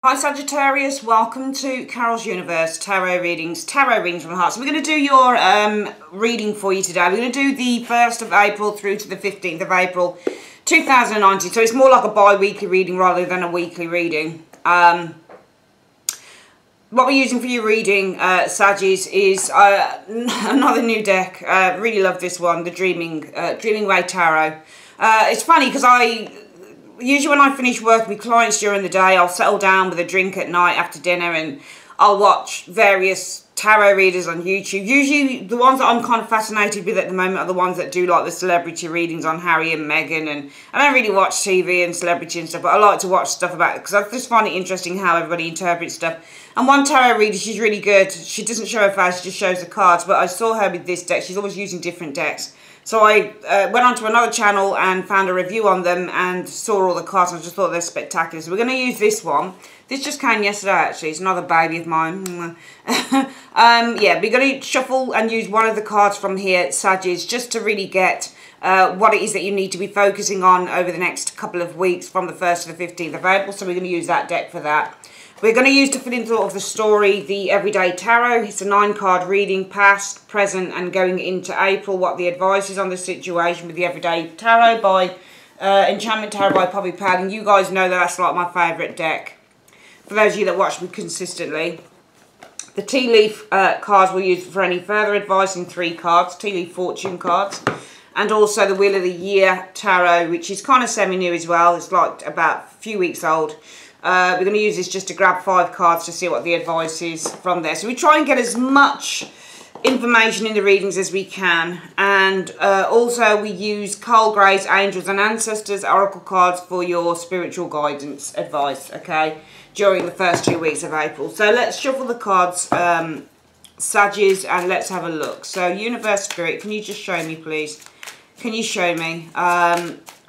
Hi Sagittarius, welcome to Carol's Universe Tarot Readings from the Heart. So we're going to do your reading for you today. We're going to do the 1st of April through to the 15th of April 2019. So it's more like a bi-weekly reading rather than a weekly reading. What we're using for your reading, Saggies, is another new deck. Really love this one, the Dreaming Way Tarot. It's funny because usually when I finish working with clients during the day, I'll settle down with a drink at night after dinner and I'll watch various tarot readers on YouTube. Usually the ones that I'm kind of fascinated with at the moment are the ones that do like the celebrity readings on Harry and Meghan, and I don't really watch TV and celebrity and stuff, but I like to watch stuff about it because I just find it interesting how everybody interprets stuff. And one tarot reader, she's really good. She doesn't show her face, she just shows the cards, but I saw her with this deck. She's always using different decks. So I went on to another channel and found a review on them and saw all the cards, and I just thought they're spectacular. So we're going to use this one. This just came yesterday, actually. It's another baby of mine. Yeah, we're going to shuffle and use one of the cards from here, Saggies, just to really get what it is that you need to be focusing on over the next couple of weeks from the 1st to the 15th of April. So we're going to use that deck for that. We're going to use to fill in sort of the story, the Everyday Tarot. It's a 9-card reading, past, present, and going into April. What the advice is on the situation with the Everyday Tarot by Enchantment Tarot by Poppy Pad. And you guys know that that's like my favourite deck. For those of you that watch me consistently. The Tea Leaf cards we'll use for any further advice in 3 cards. Tea Leaf Fortune cards. And also the Wheel of the Year Tarot, which is kind of semi-new as well. It's like about a few weeks old. We're going to use this just to grab 5 cards to see what the advice is from there. So we try and get as much information in the readings as we can. And also we use Carl Gray's Angels and Ancestors Oracle cards for your spiritual guidance advice, okay, during the first 2 weeks of April. So let's shuffle the cards, Saggies, and let's have a look. So Universe Spirit, can you just show me, please? Can you show me?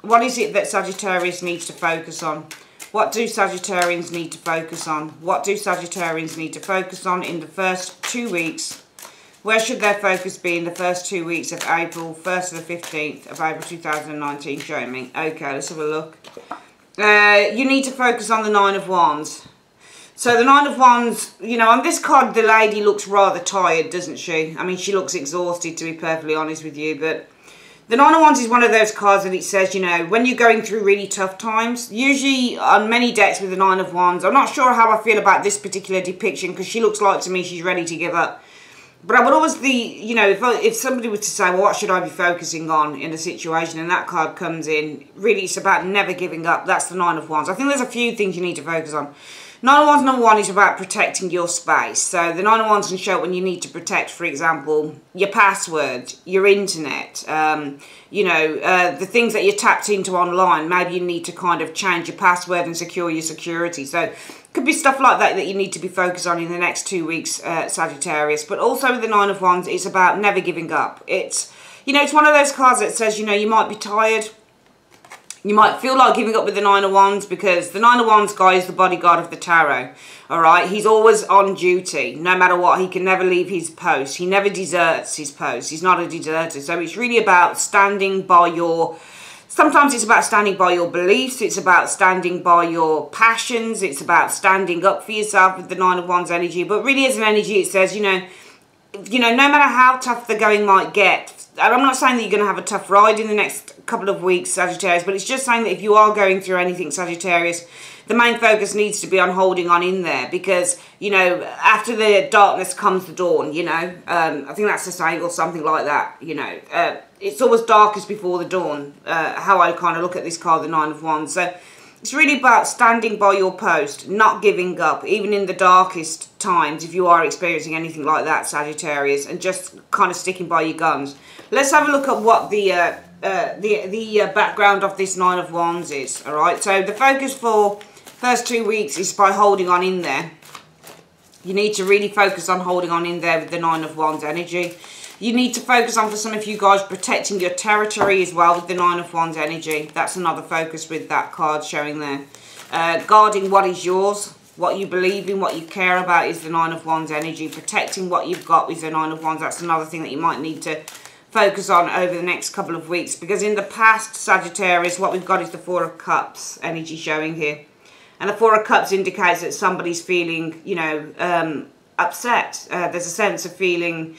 What is it that Sagittarius needs to focus on? What do Sagittarians need to focus on? What do Sagittarians need to focus on in the first 2 weeks? Where should their focus be in the first 2 weeks of April, 1st to the 15th of April 2019? Show me. Okay, let's have a look. You need to focus on the 9 of Wands. So the 9 of Wands, you know, on this card, the lady looks rather tired, doesn't she? I mean, she looks exhausted, to be perfectly honest with you, but the 9 of Wands is one of those cards that it says, you know, when you're going through really tough times, usually on many decks with the 9 of Wands, I'm not sure how I feel about this particular depiction because she looks like to me she's ready to give up. But I would always be, you know, if somebody was to say, well, what should I be focusing on in a situation, and that card comes in, really it's about never giving up. That's the 9 of Wands. I think there's a few things you need to focus on. 9 of Wands, number 1, is about protecting your space. So the 9 of Wands can show up when you need to protect, for example, your password, your internet, you know, the things that you're tapped into online. Maybe you need to kind of change your password and secure your security. So it could be stuff like that that you need to be focused on in the next 2 weeks, Sagittarius. But also with the 9 of Wands, it's about never giving up. It's, you know, it's one of those cards that says, you know, you might be tired. You might feel like giving up with the 9 of Wands because the 9 of Wands guy is the bodyguard of the tarot, alright? He's always on duty, no matter what. He can never leave his post. He never deserts his post. He's not a deserter. So it's really about standing by your... Sometimes it's about standing by your beliefs. It's about standing by your passions. It's about standing up for yourself with the 9 of Wands energy. But really as an energy, it says, you know, no matter how tough the going might get, and I'm not saying that you're going to have a tough ride in the next couple of weeks, Sagittarius, but it's just saying that if you are going through anything, Sagittarius, the main focus needs to be on holding on in there because, you know, after the darkness comes the dawn, you know. I think that's the saying or something like that, you know. It's always darkest before the dawn, how I kind of look at this card, the 9 of Wands. So it's really about standing by your post, not giving up, even in the darkest times, if you are experiencing anything like that, Sagittarius, and just kind of sticking by your guns. Let's have a look at what the background of this 9 of Wands is, all right? So the focus for first 2 weeks is by holding on in there. You need to really focus on holding on in there with the 9 of Wands energy. You need to focus on, for some of you guys, protecting your territory as well with the 9 of Wands energy. That's another focus with that card showing there. Guarding what is yours, what you believe in, what you care about is the 9 of Wands energy. Protecting what you've got with the 9 of Wands. That's another thing that you might need to focus on over the next couple of weeks. Because in the past, Sagittarius, what we've got is the 4 of Cups energy showing here. And the Four of Cups indicates that somebody's feeling, you know, upset. There's a sense of feeling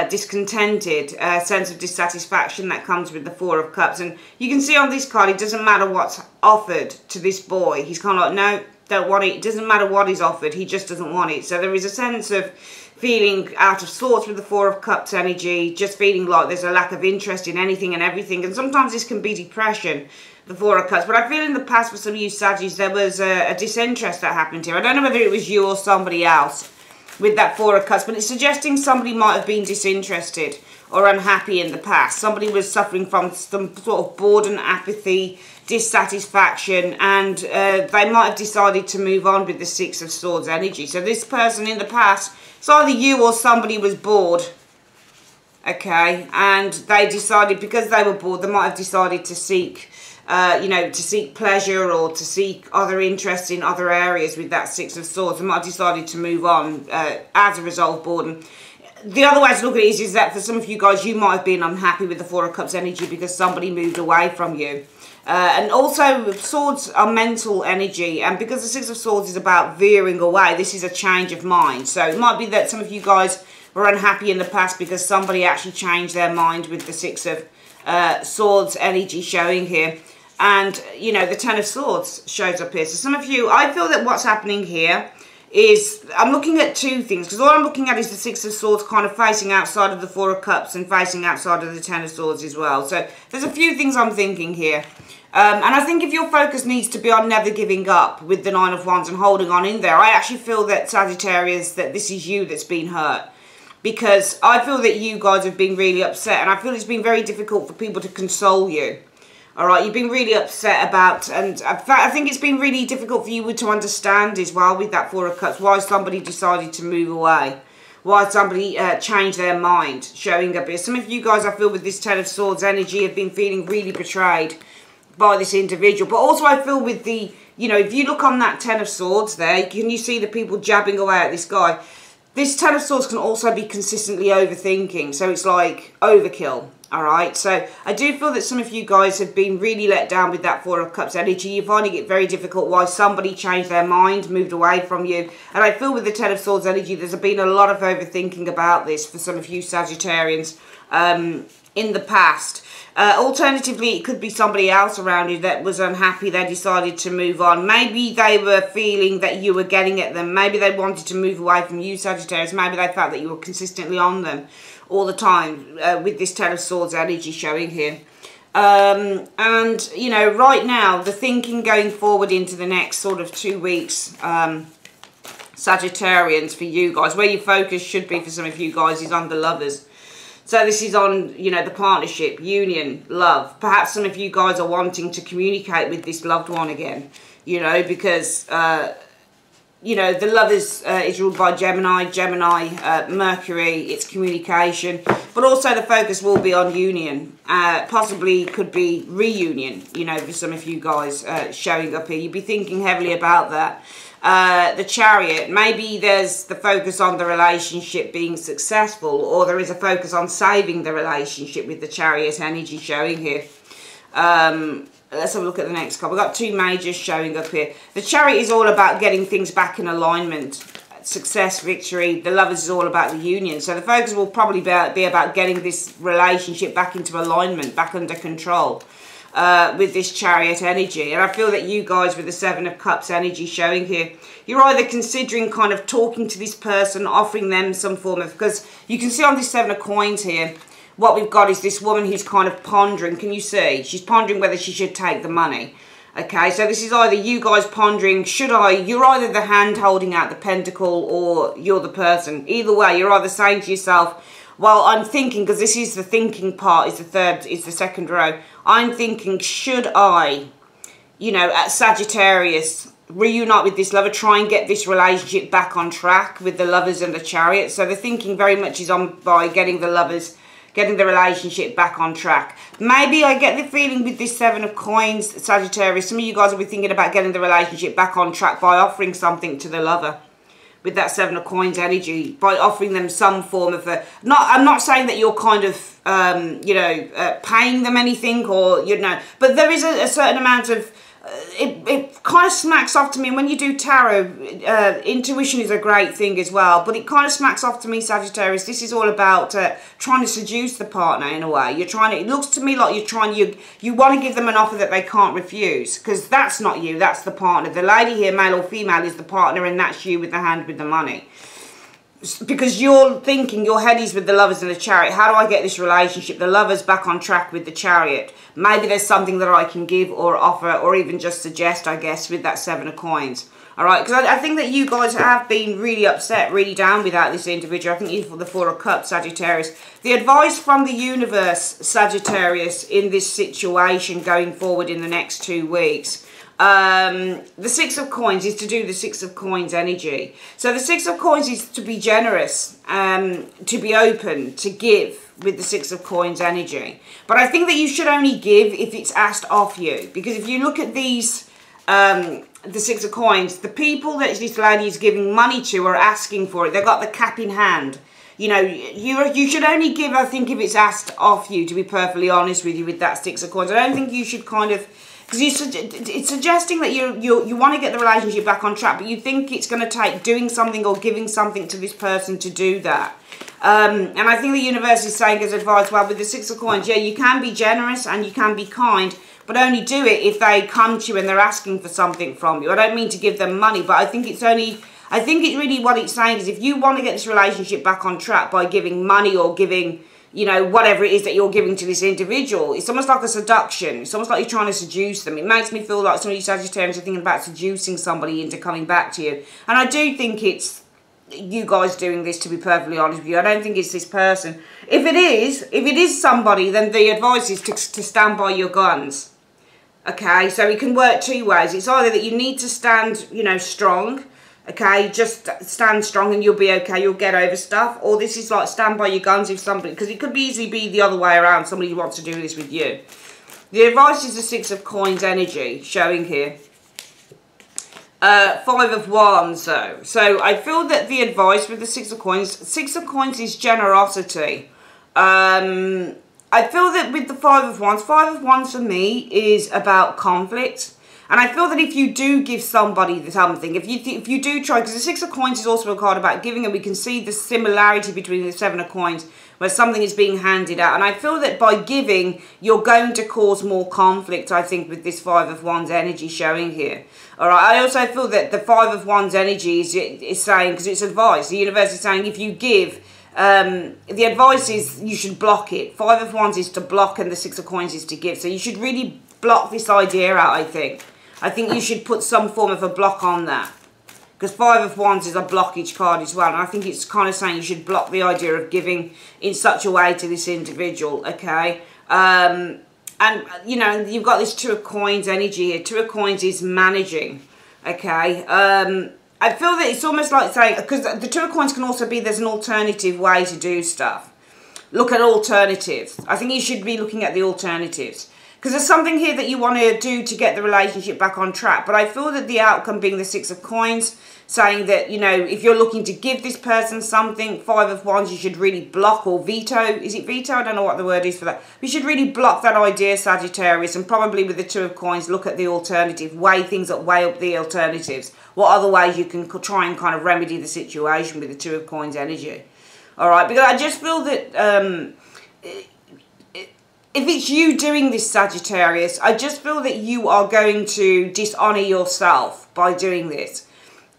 discontented, a sense of dissatisfaction that comes with the Four of Cups. And you can see on this card, it doesn't matter what's offered to this boy. He's kind of like, no, don't want it. It doesn't matter what is offered. He just doesn't want it. So there is a sense of feeling out of sorts with the Four of Cups energy, just feeling like there's a lack of interest in anything and everything. And sometimes this can be depression, the Four of Cups. But I feel in the past for some of you Saggies, there was a disinterest that happened here. I don't know whether it was you or somebody else with that Four of Cups, but it's suggesting somebody might have been disinterested or unhappy in the past. Somebody was suffering from some sort of boredom, apathy, dissatisfaction, and they might have decided to move on with the Six of Swords energy. So this person in the past, it's either you or somebody was bored, okay, and they decided, because they were bored, they might have decided to seek you know, to seek pleasure or to seek other interests in other areas with that Six of Swords. They might have decided to move on as a result of boredom. The other way to look at it is that for some of you guys, you might have been unhappy with the Four of Cups energy because somebody moved away from you. And also, swords are mental energy, and because the Six of Swords is about veering away, this is a change of mind. So it might be that some of you guys were unhappy in the past because somebody actually changed their mind with the Six of Swords energy showing here. And, you know, the Ten of Swords shows up here. So some of you, I feel that what's happening here is, I'm looking at two things, because all I'm looking at is the Six of Swords kind of facing outside of the Four of Cups and facing outside of the Ten of Swords as well. So there's a few things I'm thinking here. And I think if your focus needs to be on never giving up with the Nine of Wands and holding on in there, I actually feel that, Sagittarius, that this is you that's been hurt. Because I feel that you guys have been really upset, and I feel it's been very difficult for people to console you. All right, you've been really upset about, and I think it's been really difficult for you to understand as well with that Four of Cups, why somebody decided to move away, why somebody changed their mind, showing up here. Some of you guys, I feel, with this Ten of Swords energy have been feeling really betrayed by this individual. But also I feel with the, you know, if you look on that Ten of Swords there, can you see the people jabbing away at this guy? This Ten of Swords can also be consistently overthinking, so it's like overkill. Alright, so I do feel that some of you guys have been really let down with that Four of Cups energy. You're finding it very difficult why somebody changed their mind, moved away from you. And I feel with the Ten of Swords energy, there's been a lot of overthinking about this for some of you Sagittarians in the past. Alternatively, it could be somebody else around you that was unhappy. They decided to move on. Maybe they were feeling that you were getting at them. Maybe they wanted to move away from you, Sagittarius. Maybe they felt that you were consistently on them all the time with this Ten of Swords energy showing here. And, you know, right now, the thinking going forward into the next sort of 2 weeks, Sagittarians, for you guys, where your focus should be for some of you guys is on the Lovers. So this is on, you know, the partnership, union, love. Perhaps some of you guys are wanting to communicate with this loved one again, you know, because, you know, the Lovers is ruled by Gemini, Mercury, it's communication. But also the focus will be on union. Possibly could be reunion, you know, for some of you guys showing up here. You'd be thinking heavily about that. The Chariot, maybe there's the focus on the relationship being successful, or there is a focus on saving the relationship with the Chariot energy showing here. Let's have a look at the next card. We've got two majors showing up here. The Chariot is all about getting things back in alignment, success, victory. The Lovers is all about the union. So the focus will probably be about getting this relationship back into alignment, back under control. With this Chariot energy. And I feel that you guys with the Seven of Cups energy showing here, you're either considering kind of talking to this person, offering them some form of, because you can see on this Seven of Coins here, what we've got is this woman who's kind of pondering. Can you see? She's pondering whether she should take the money. Okay, so this is either you guys pondering, should I? You're either the hand holding out the pentacle or you're the person. Either way, you're either saying to yourself, well, I'm thinking, because this is the thinking part, is the second row. I'm thinking, should I, you know, at Sagittarius, reunite with this lover, try and get this relationship back on track with the Lovers and the Chariot. So the thinking very much is on by getting the Lovers, getting the relationship back on track. Maybe I get the feeling with this Seven of Coins, Sagittarius, some of you guys will be thinking about getting the relationship back on track by offering something to the lover. With that Seven of Coins energy, by offering them some form of a, I'm not saying that you're kind of, you know, paying them anything or, you know, but there is a certain amount of it kind of smacks off to me. And when you do tarot, intuition is a great thing as well, but it kind of smacks off to me, Sagittarius. This is all about trying to seduce the partner in a way. You're trying to, it looks to me like you want to give them an offer that they can't refuse, because that's not you, that's the partner. The lady here, male or female, is the partner, and that's you with the hand with the money. Because you're thinking, your head is with the Lovers and the Chariot. How do I get this relationship, the Lovers, back on track with the Chariot? Maybe there's something that I can give or offer, or even just suggest, I guess, with that Seven of Coins. All right, because I think that you guys have been really upset, really down without this individual. I think you for the Four of Cups, Sagittarius. The advice from the universe, Sagittarius, in this situation going forward in the next 2 weeks. The Six of Coins is to do the Six of Coins energy. So the Six of Coins is to be generous, to be open, to give with the Six of Coins energy. But I think that you should only give if it's asked of you. Because if you look at these, the Six of Coins, the people that this lady is giving money to are asking for it. They've got the cap in hand. You know, you should only give, I think, if it's asked of you, to be perfectly honest with you, with that Six of Coins. I don't think you should kind of... Because it's suggesting that you want to get the relationship back on track, but you think it's going to take doing something or giving something to this person to do that. And I think the universe is saying as advice, well, with the Six of Coins, yeah, you can be generous and you can be kind, but only do it if they come to you and they're asking for something from you. I don't mean to give them money, but I think it's really what it's saying is if you want to get this relationship back on track by giving money or giving, you know, whatever it is that you're giving to this individual, it's almost like a seduction. It's almost like you're trying to seduce them. It makes me feel like some of you Sagittarians are thinking about seducing somebody into coming back to you. And I do think it's you guys doing this, to be perfectly honest with you. I don't think it's this person. If it is somebody, then the advice is to stand by your guns. Okay, so it can work 2 ways. It's either that you need to stand, you know, strong. Okay, just stand strong and you'll be okay, you'll get over stuff. Or this is like stand by your guns if somebody, because it could easily be the other way around, somebody who wants to do this with you. The advice is the Six of Coins energy, showing here. Five of Wands though. So I feel that the advice with the Six of Coins is generosity. I feel that with the Five of Wands for me is about conflict. And I feel that if you do give somebody something, if you do try, because the Six of Coins is also a card about giving, and we can see the similarity between the Seven of Coins, where something is being handed out. And I feel that by giving, you're going to cause more conflict, I think, with this Five of Wands energy showing here. All right. I also feel that the Five of Wands energy is saying, because it's advice, the universe is saying if you give, the advice is you should block it. Five of Wands is to block and the Six of Coins is to give. So you should really block this idea out, I think. I think you should put some form of a block on that. Because Five of Wands is a blockage card as well. And I think it's kind of saying you should block the idea of giving in such a way to this individual, okay? And, you know, you've got this Two of Coins energy here. Two of Coins is managing, okay? I feel that it's almost like saying, because the Two of Coins can also be there's an alternative way to do stuff. Look at alternatives. I think you should be looking at the alternatives. Because there's something here that you want to do to get the relationship back on track. But I feel that the outcome being the Six of Coins, saying that, you know, if you're looking to give this person something, Five of Wands, you should really block or veto. Is it veto? I don't know what the word is for that. You should really block that idea, Sagittarius. And probably with the Two of Coins, look at the alternative. Weigh things up, weigh up the alternatives. What other ways you can try and kind of remedy the situation with the Two of Coins energy. All right, because I just feel that... if it's you doing this, Sagittarius, I just feel that you are going to dishonour yourself by doing this.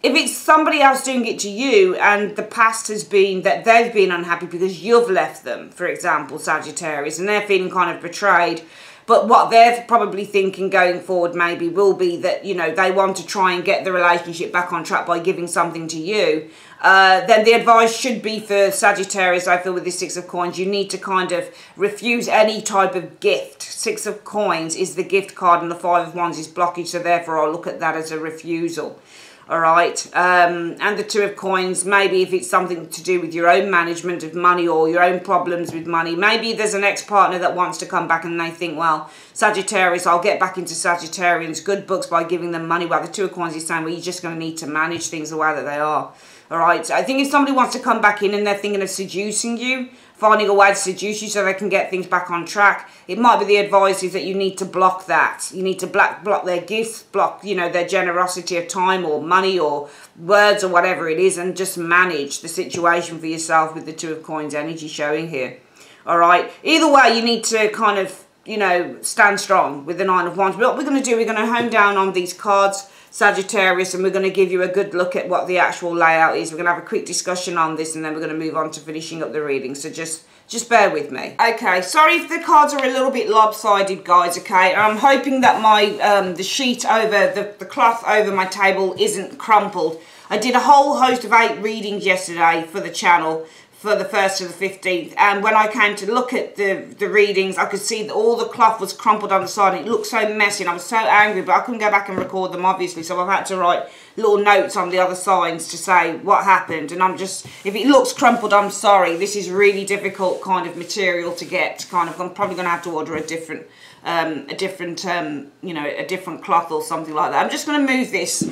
If it's somebody else doing it to you and the past has been that they've been unhappy because you've left them, for example, Sagittarius, and they're feeling kind of betrayed, but what they're probably thinking going forward maybe will be that, you know, they want to try and get the relationship back on track by giving something to you, then the advice should be for Sagittarius, I feel, with this Six of Coins, you need to kind of refuse any type of gift. Six of Coins is the gift card and the Five of Wands is blockage, so therefore I'll look at that as a refusal. All right, and the Two of Coins, maybe if it's something to do with your own management of money or your own problems with money, maybe there's an ex-partner that wants to come back and they think, well, Sagittarius, I'll get back into Sagittarians' good books by giving them money. Well, the Two of Coins is saying, well, you're just going to need to manage things the way that they are. All right, so I think if somebody wants to come back in and they're thinking of seducing you, finding a way to seduce you so they can get things back on track. It might be the advice is that you need to block that. You need to block their gifts, block, you know, their generosity of time or money or words or whatever it is, and just manage the situation for yourself with the Two of Coins energy showing here. All right. Either way, you need to kind of, you know, stand strong with the Nine of Wands. But what we're going to do, we're going to hone down on these cards, Sagittarius, and we're going to give you a good look at what the actual layout is. We're going to have a quick discussion on this, and then we're going to move on to finishing up the reading. So just bear with me. Okay, sorry if the cards are a little bit lopsided, guys, okay? I'm hoping that my the sheet over, the cloth over my table isn't crumpled. I did a whole host of 8 readings yesterday for the channel, for the 1st to the 15th, and when I came to look at the readings, I could see that all the cloth was crumpled on the side, and it looked so messy, and I was so angry, but I couldn't go back and record them, obviously, so I've had to write little notes on the other sides to say what happened. And I'm just, if it looks crumpled, I'm sorry. This is really difficult kind of material to get. I'm probably going to have to order a different you know, a different cloth or something like that. I'm just going to move this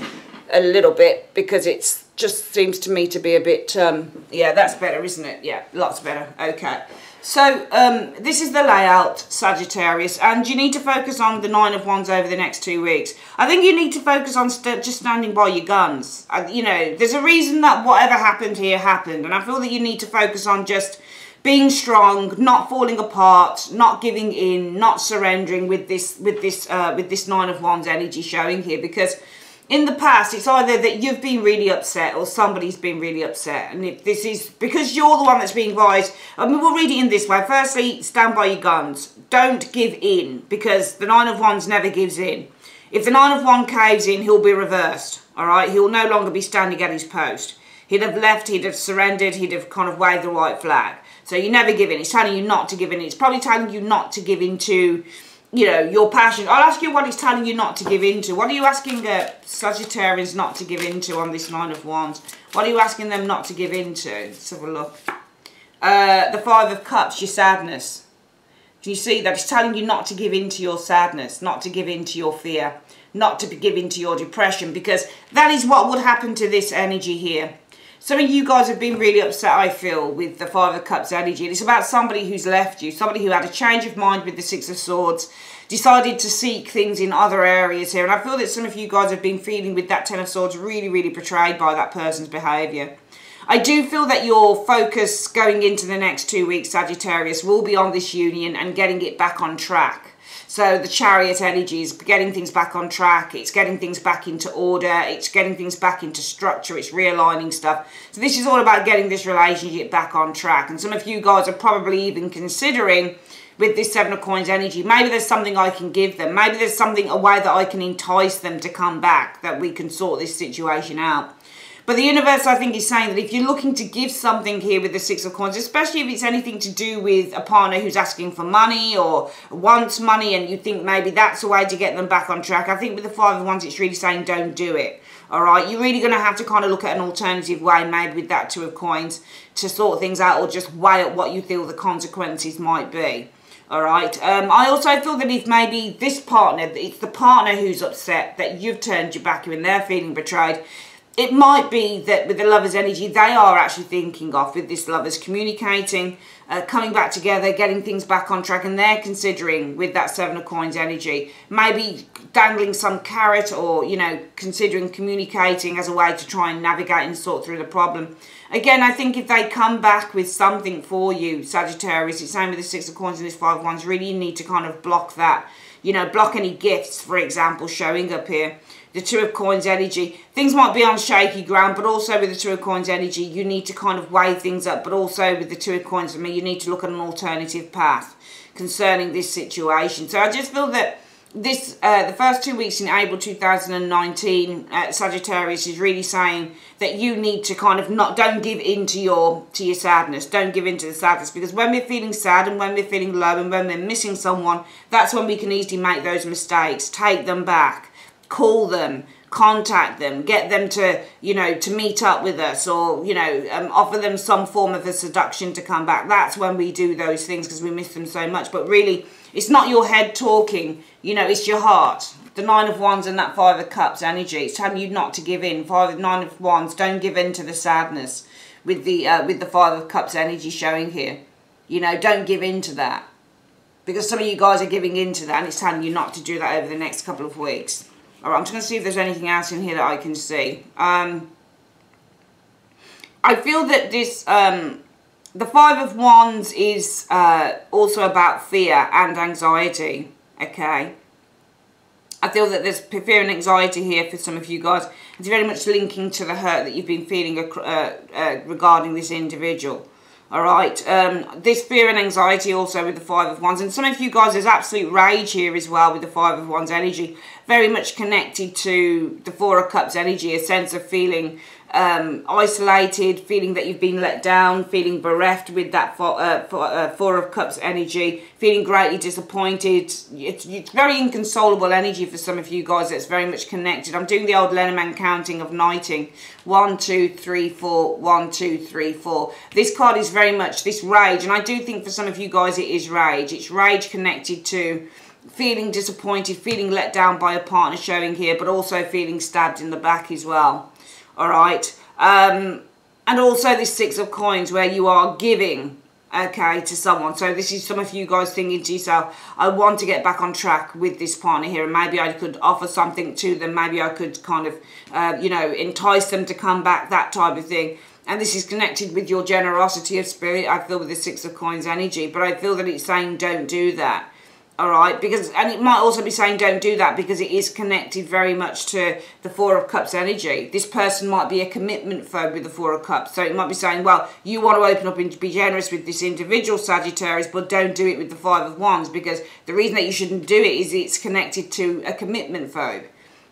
a little bit because it's just seems to me to be a bit, yeah, that's better, isn't it? Yeah, lots better. Okay. So, this is the layout, Sagittarius, and you need to focus on the Nine of Wands over the next 2 weeks. I think you need to focus on just standing by your guns. You know, there's a reason that whatever happened here happened, and I feel that you need to focus on just being strong, not falling apart, not giving in, not surrendering with this Nine of Wands energy showing here, because in the past, it's either that you've been really upset or somebody's been really upset. And if this is because you're the one that's being advised, I mean, we'll read it in this way. Firstly, stand by your guns. Don't give in, because the Nine of Wands never gives in. If the Nine of Wands caves in, he'll be reversed. All right? He'll no longer be standing at his post. He'd have left, he'd have surrendered, he'd have kind of waved the white flag. So you never give in. It's telling you not to give in. It's probably telling you not to give in to, you know, your passion. I'll ask you what it's telling you not to give into. What are you asking Sagittarians not to give into on this Nine of Wands? What are you asking them not to give into? Let's have a look. The Five of Cups, your sadness. Can you see that? It's telling you not to give into your sadness, not to give into your fear, not to give into your depression, because that is what would happen to this energy here. Some of you guys have been really upset, I feel, with the Five of Cups energy. And it's about somebody who's left you, somebody who had a change of mind with the Six of Swords, decided to seek things in other areas here. And I feel that some of you guys have been feeling with that Ten of Swords really, really betrayed by that person's behaviour. I do feel that your focus going into the next 2 weeks, Sagittarius, will be on this union and getting it back on track. So the Chariot energy is getting things back on track. It's getting things back into order. It's getting things back into structure. It's realigning stuff. So this is all about getting this relationship back on track. And some of you guys are probably even considering, with this Seven of Coins energy, maybe there's something I can give them. Maybe there's something, a way that I can entice them to come back, that we can sort this situation out. But the universe, I think, is saying that if you're looking to give something here with the Six of Coins, especially if it's anything to do with a partner who's asking for money or wants money, and you think maybe that's a way to get them back on track, I think with the Five of Wands, it's really saying don't do it. All right, you're really going to have to kind of look at an alternative way, maybe with that Two of Coins, to sort things out, or just weigh up what you feel the consequences might be. All right. I also feel that if maybe this partner, it's the partner who's upset that you've turned your back and they're feeling betrayed, it might be that with the Lover's energy, they are actually thinking of, with this Lovers, communicating, coming back together, getting things back on track, and they're considering, with that Seven of Coins energy, maybe dangling some carrot, or, you know, considering communicating as a way to try and navigate and sort through the problem. Again, I think if they come back with something for you, Sagittarius, it's same with the Six of Coins and this Five of Wands, really you need to kind of block that, you know, block any gifts, for example, showing up here. The Two of Coins energy, things might be on shaky ground, but also with the Two of Coins energy, you need to kind of weigh things up. But also with the Two of Coins, for me, you need to look at an alternative path concerning this situation. So I just feel that this, the first 2 weeks in April 2019, Sagittarius is really saying that you need to kind of don't give in to your sadness. Don't give in to the sadness, because when we're feeling sad and when we're feeling low and when we're missing someone, that's when we can easily make those mistakes. Take them back. Call them, contact them, get them to, you know, to meet up with us, or, you know, offer them some form of a seduction to come back. That's when we do those things, because we miss them so much. But really, it's not your head talking, you know, it's your heart. The Nine of Wands and that Five of Cups energy, it's telling you not to give in. Nine of Wands, don't give in to the sadness with the Five of Cups energy showing here. You know, don't give in to that. Because some of you guys are giving in to that, and it's telling you not to do that over the next couple of weeks. All right, I'm just going to see if there's anything else in here that I can see. I feel that this, the Five of Wands is also about fear and anxiety, okay? I feel that there's fear and anxiety here for some of you guys. It's very much linking to the hurt that you've been feeling regarding this individual. All right, this fear and anxiety also with the Five of Wands. And some of you guys, there's absolute rage here as well with the Five of Wands energy. Very much connected to the Four of Cups energy, a sense of feeling isolated, feeling that you've been let down, feeling bereft with that Four of Cups energy, feeling greatly disappointed. It's very inconsolable energy for some of you guys that's very much connected. I'm doing the old Lenormand counting of knighting. 1, 2, 3, 4, 1, 2, 3, 4. This card is very much this rage, and I do think for some of you guys it is rage. It's rage connected to feeling disappointed, feeling let down by a partner showing here, but also feeling stabbed in the back as well. All right, and also this Six of Coins where you are giving, okay, to someone. So this is some of you guys thinking to yourself, I want to get back on track with this partner here, and maybe I could offer something to them. Maybe I could kind of, you know, entice them to come back, that type of thing. And this is connected with your generosity of spirit, I feel, with the Six of Coins energy. But I feel that it's saying don't do that. All right, because, and it might also be saying don't do that because it is connected very much to the Four of Cups energy. This person might be a commitment phobe with the Four of Cups. So it might be saying, well, you want to open up and be generous with this individual, Sagittarius, but don't do it with the Five of Wands, because the reason that you shouldn't do it is it's connected to a commitment phobe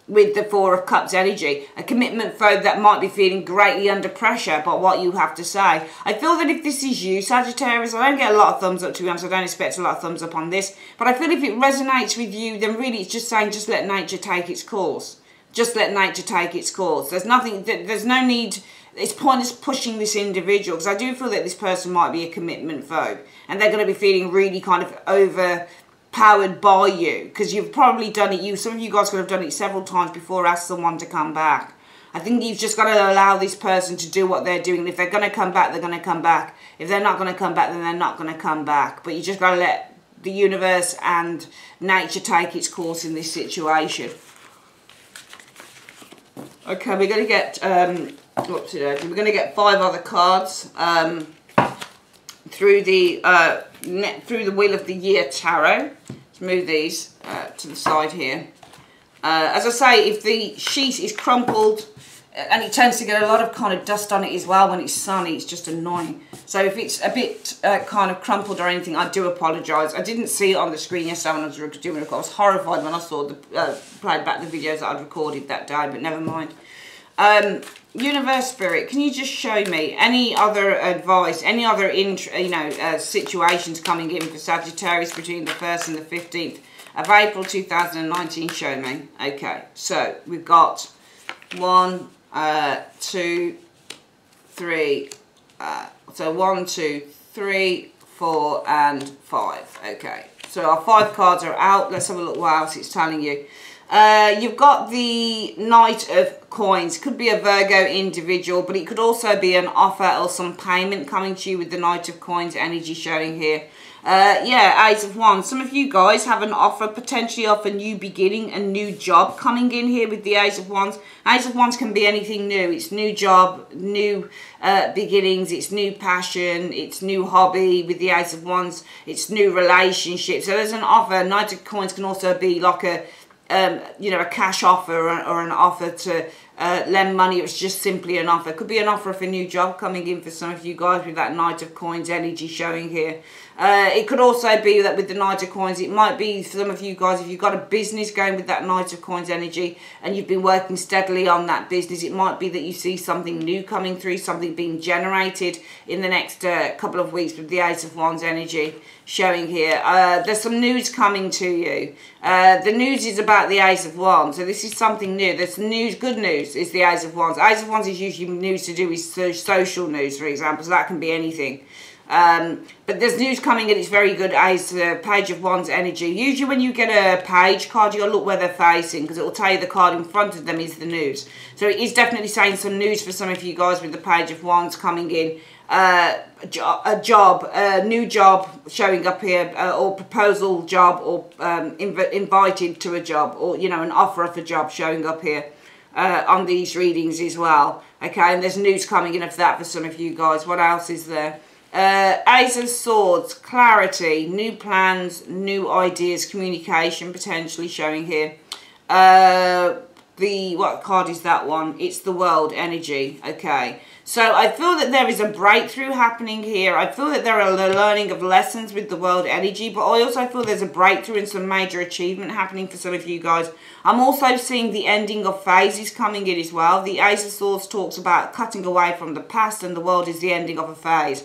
with the Four of Cups energy. A commitment phobe that might be feeling greatly under pressure by what you have to say. I feel that if this is you, Sagittarius, I don't get a lot of thumbs up, to be honest. I don't expect a lot of thumbs up on this. But I feel if it resonates with you, then really it's just saying just let nature take its course. Just let nature take its course. There's nothing, there's no need, it's pointless pushing this individual, because I do feel that this person might be a commitment phobe. And they're going to be feeling really kind of overpowered by you, because you've probably done it. Some of you guys could have done it several times before, asked someone to come back. I think you've just got to allow this person to do what they're doing. If they're going to come back, they're going to come back. If they're not going to come back, then they're not going to come back. But you just got to let the universe and nature take its course in this situation. Okay, we're going to get what's it? We're going to get 5 other cards through the Wheel of the Year Tarot. Let's move these to the side here. As I say, if the sheet is crumpled, and it tends to get a lot of kind of dust on it as well when it's sunny, it's just annoying. So if it's a bit kind of crumpled or anything, I do apologise. I didn't see it on the screen yesterday when I was doing it. I was horrified when I saw played back the videos that I'd recorded that day, but never mind. Universe Spirit, can you just show me any other advice, any other situations coming in for Sagittarius between the 1st and the 15th of April 2019? Show me. Okay, so we've got 1, 2, 3. So 1, 2, 3, 4, and 5. Okay, so our 5 cards are out. Let's have a look what else it's telling you. You've got the Knight of Coins. Could be a Virgo individual, but it could also be an offer or some payment coming to you with the Knight of Coins energy showing here. Yeah, Ace of Wands. Some of you guys have an offer, potentially of a new beginning, a new job coming in here with the Ace of Wands. Ace of Wands can be anything new. It's new job, new beginnings, it's new passion, it's new hobby with the Ace of Wands. It's new relationship. So there's an offer. Knight of Coins can also be like a a cash offer or an offer to lend money. It was just simply an offer. It could be an offer of a new job coming in for some of you guys with that Knight of Coins energy showing here. It could also be that with the Knight of Coins, it might be for some of you guys, if you've got a business going with that Knight of Coins energy and you've been working steadily on that business, it might be that you see something new coming through, something being generated in the next couple of weeks with the Ace of Wands energy showing here. There's some news coming to you. The news is about the Ace of Wands, so this is something new. There's news, good news is the Ace of Wands. Ace of Wands is usually news to do with social news, for example, so that can be anything. But there's news coming and it's very good as Page of Wands energy. Usually when you get a page card, you'll look where they're facing because it will tell you the card in front of them is the news. So it is definitely saying some news for some of you guys with the Page of Wands coming in. a job, a new job showing up here, or proposal job, or invited to a job, or, you know, an offer of a job showing up here on these readings as well. Okay, and there's news coming in of that for some of you guys. What else is there? Ace of Swords, clarity, new plans, new ideas, communication potentially showing here. What card is that one? It's the World energy. Okay, so I feel that there is a breakthrough happening here. I feel that there are a learning of lessons with the World energy, but I also feel there's a breakthrough and some major achievement happening for some of you guys. I'm also seeing the ending of phases coming in as well. The Ace of Swords talks about cutting away from the past, and the World is the ending of a phase.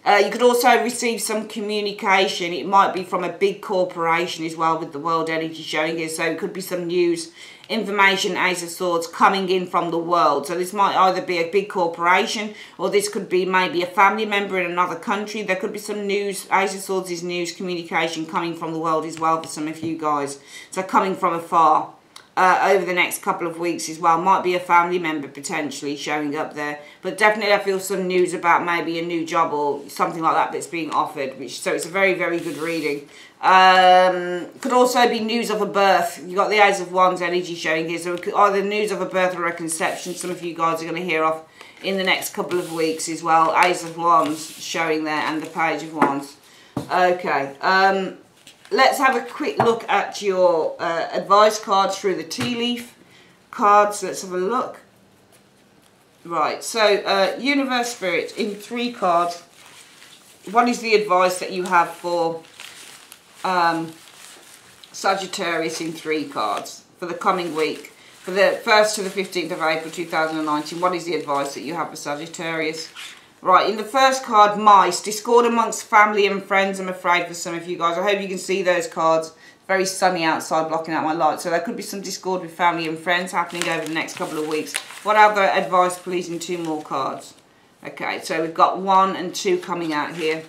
You could also receive some communication. It might be from a big corporation as well with the World energy showing here. So it could be some news, information, Ace of Swords coming in from the world. So this might either be a big corporation, or this could be maybe a family member in another country. There could be some news. Ace of Swords is news, communication coming from the world as well for some of you guys. So coming from afar. Over the next couple of weeks as well. Might be a family member potentially showing up there. But definitely I feel some news about maybe a new job or something like that that's being offered. So it's a very, very good reading. Could also be news of a birth. You've got the Ace of Wands energy showing here. So either news of a birth or a conception. Some of you guys are going to hear of in the next couple of weeks as well. Ace of Wands showing there, and the Page of Wands. Okay. Let's have a quick look at your advice cards through the tea leaf cards. Let's have a look. Right, so Universe Spirit in 3 cards. What is the advice that you have for Sagittarius in 3 cards for the coming week? For the 1st to the 15th of April 2019, what is the advice that you have for Sagittarius? Right, in the first card, mice, discord amongst family and friends, I'm afraid, for some of you guys. I hope you can see those cards. Very sunny outside, blocking out my light. So there could be some discord with family and friends happening over the next couple of weeks. What other advice, please, in 2 more cards? Okay, so we've got 1 and 2 coming out here.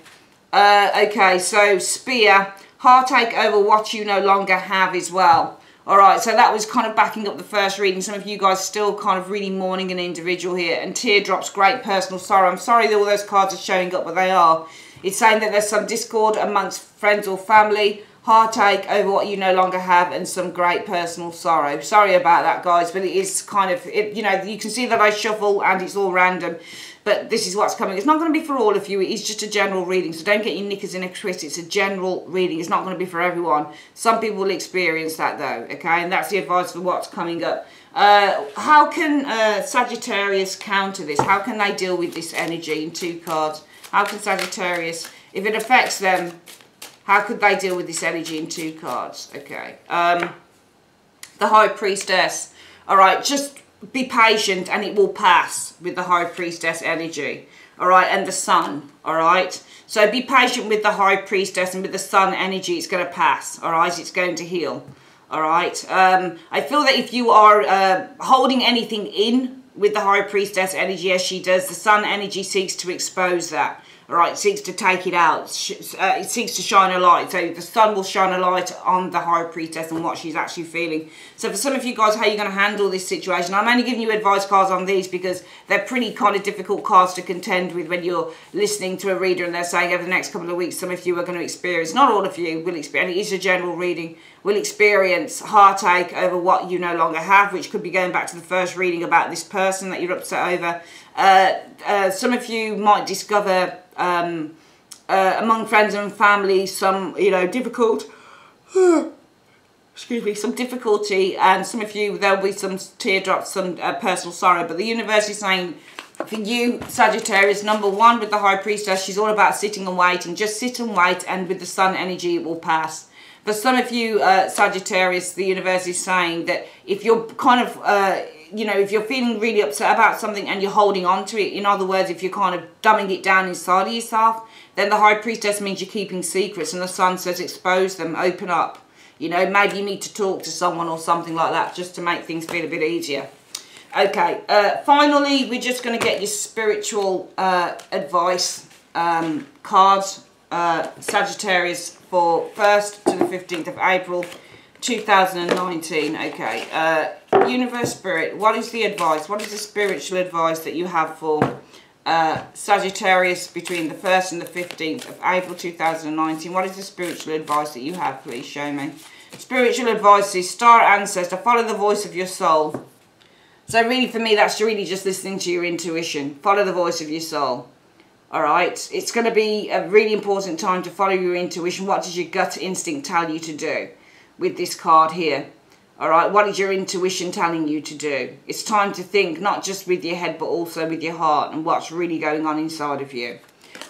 Okay, so Spear, heartache over what you no longer have as well. Alright, so that was kind of backing up the first reading. Some of you guys still kind of really mourning an individual here. And teardrops, great personal sorrow. I'm sorry that all those cards are showing up, but they are. It's saying that there's some discord amongst friends or family, heartache over what you no longer have, and some great personal sorrow. Sorry about that, guys, but it is kind of, you know, you can see that I shuffle and it's all random. But this is what's coming. It's not going to be for all of you. It is just a general reading. So don't get your knickers in a twist. It's a general reading. It's not going to be for everyone. Some people will experience that though. Okay. And that's the advice for what's coming up. How can Sagittarius counter this? How can they deal with this energy in 2 cards? How can Sagittarius, if it affects them, how could they deal with this energy in 2 cards? Okay. The High Priestess. All right. Just be patient and it will pass with the High Priestess energy. All right, and the Sun. All right, so be patient with the High Priestess, and with the Sun energy, it's going to pass. All right, it's going to heal. All right, I feel that if you are holding anything in with the High Priestess energy, as she does, the Sun energy seeks to expose that. All right, it seeks to take it out. It seeks to shine a light. So the Sun will shine a light on the High Priestess and what she's actually feeling. So for some of you guys, how you're going to handle this situation. I'm only giving you advice cards on these because they're pretty kind of difficult cards to contend with when you're listening to a reader and they're saying over the next couple of weeks, some of you are going to experience, not all of you will experience, and it is a general reading, will experience heartache over what you no longer have, which could be going back to the first reading about this person that you're upset over. Some of you might discover among friends and family some, you know, some difficulty, and some of you, there'll be some teardrops, some personal sorrow. But the universe is saying for you, Sagittarius, number 1 with the High Priestess, she's all about sitting and waiting. Just sit and wait, and with the Sun energy, it will pass. For some of you, Sagittarius, the universe is saying that if you're kind of you know, if you're feeling really upset about something and you're holding on to it, in other words, if you're kind of dumbing it down inside of yourself, then the High Priestess means you're keeping secrets, and the Sun says expose them, open up. You know, maybe you need to talk to someone or something like that just to make things feel a bit easier. Okay, finally, we're just going to get your spiritual advice cards, Sagittarius, for 1st to the 15th of April 2019. Okay, Universe Spirit, what is the advice? What is the spiritual advice that you have for Sagittarius between the 1st and the 15th of April 2019. What is the spiritual advice that you have? Please show me. Spiritual advice is Star Ancestor, follow the voice of your soul. So really for me, that's really just listening to your intuition. Follow the voice of your soul. Alright, it's going to be a really important time to follow your intuition. What does your gut instinct tell you to do with this card here? Alright, what is your intuition telling you to do? It's time to think, not just with your head, but also with your heart and what's really going on inside of you.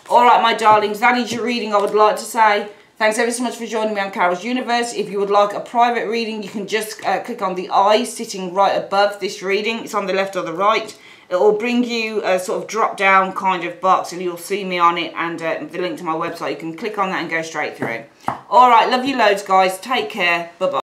Alright, my darlings, that is your reading. I would like to say thanks ever so much for joining me on Carol's Universe. If you would like a private reading, you can just click on the eye sitting right above this reading. It's on the left or the right. It will bring you a sort of drop down kind of box and you'll see me on it, and the link to my website. You can click on that and go straight through. Alright, love you loads guys. Take care. Bye bye.